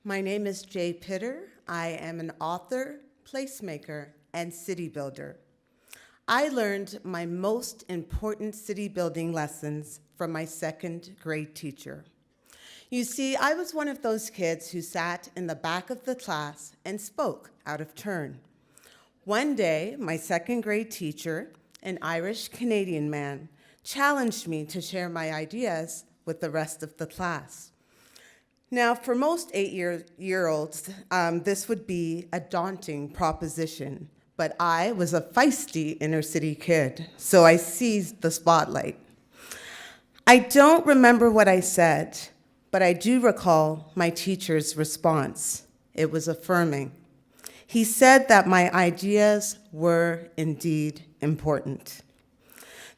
My name is Jay Pitter. I am an author, placemaker, and city builder. I learned my most important city building lessons from my second grade teacher. You see, I was one of those kids who sat in the back of the class and spoke out of turn. One day, my second grade teacher, an Irish-Canadian man, challenged me to share my ideas with the rest of the class. Now, for most 8-year-olds, this would be a daunting proposition, but I was a feisty inner city kid, so I seized the spotlight. I don't remember what I said, but I do recall my teacher's response. It was affirming. He said that my ideas were indeed important.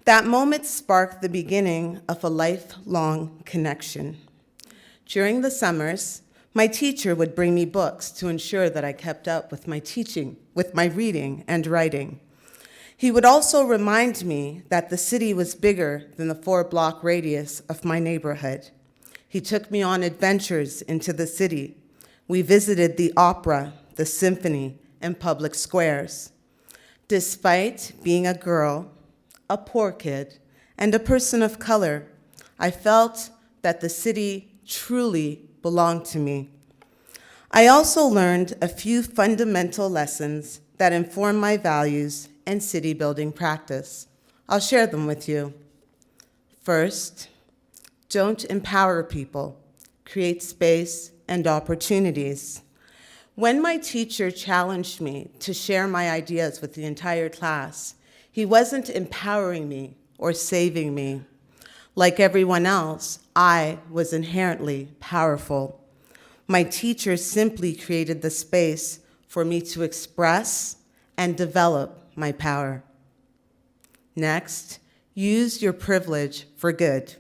That moment sparked the beginning of a lifelong connection. During the summers, my teacher would bring me books to ensure that I kept up with my teaching, with my reading and writing. He would also remind me that the city was bigger than the 4-block radius of my neighborhood. He took me on adventures into the city. We visited the opera, the symphony, and public squares. Despite being a girl, a poor kid, and a person of color, I felt that the city truly belonged to me. I also learned a few fundamental lessons that inform my values and city building practice. I'll share them with you. First, don't empower people, create space and opportunities. When my teacher challenged me to share my ideas with the entire class, he wasn't empowering me or saving me. Like everyone else, I was inherently powerful. My teacher simply created the space for me to express and develop my power. Next, use your privilege for good.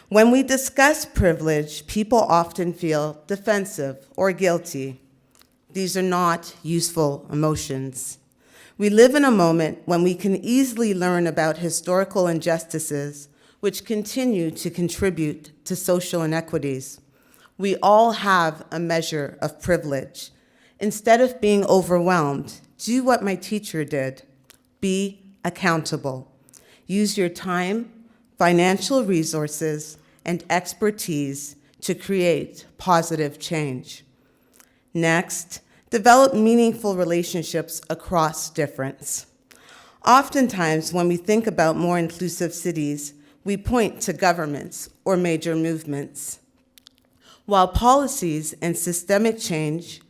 When we discuss privilege, people often feel defensive or guilty. These are not useful emotions. We live in a moment when we can easily learn about historical injustices which continue to contribute to social inequities. We all have a measure of privilege. Instead of being overwhelmed, do what my teacher did. Be accountable. Use your time, financial resources, and expertise to create positive change. Next, develop meaningful relationships across difference. Oftentimes, when we think about more inclusive cities, we point to governments or major movements. While policies and systemic change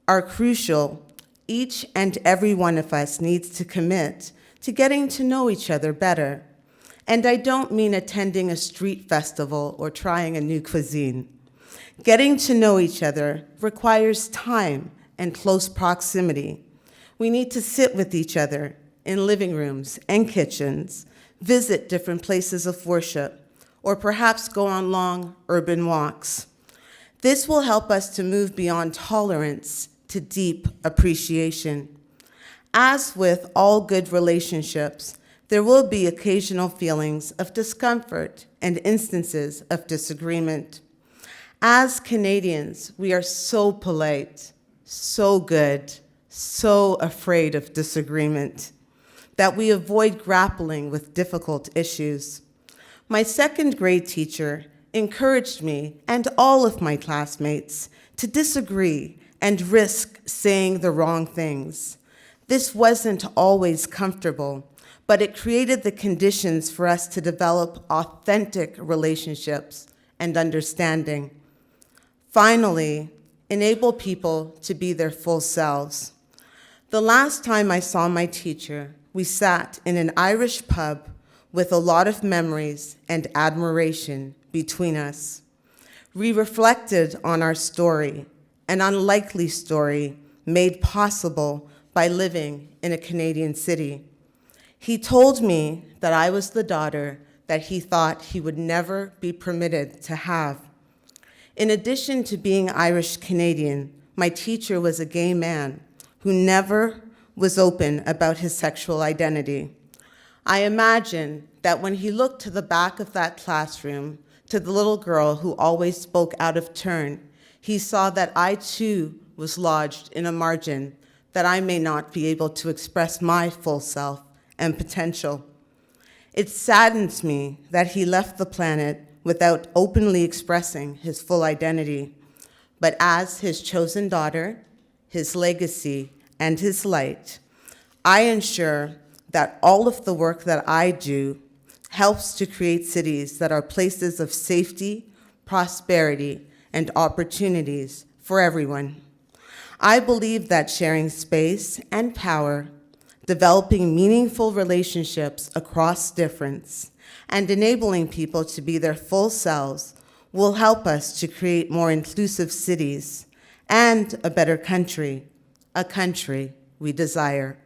are crucial, each and every one of us needs to commit to getting to know each other better. And I don't mean attending a street festival or trying a new cuisine. Getting to know each other requires time and close proximity. We need to sit with each other in living rooms and kitchens, visit different places of worship, or perhaps go on long urban walks. This will help us to move beyond tolerance to deep appreciation. As with all good relationships, there will be occasional feelings of discomfort and instances of disagreement. As Canadians, we are so polite, so good, so afraid of disagreement, that we avoid grappling with difficult issues. My second grade teacher encouraged me and all of my classmates to disagree and risk saying the wrong things. This wasn't always comfortable, but it created the conditions for us to develop authentic relationships and understanding. Finally, enable people to be their full selves. The last time I saw my teacher, we sat in an Irish pub with a lot of memories and admiration between us. We reflected on our story, an unlikely story made possible by living in a Canadian city. He told me that I was the daughter that he thought he would never be permitted to have. In addition to being Irish Canadian, my teacher was a gay man who never was open about his sexual identity. I imagine that when he looked to the back of that classroom, to the little girl who always spoke out of turn, He saw that I too was lodged in a margin, that I may not be able to express my full self and potential. It saddens me that he left the planet without openly expressing his full identity. But as his chosen daughter, his legacy, and his light, I ensure that all of the work that I do helps to create cities that are places of safety, prosperity, and opportunities for everyone. I believe that sharing space and power, developing meaningful relationships across difference, and enabling people to be their full selves will help us to create more inclusive cities and a better country, a country we desire.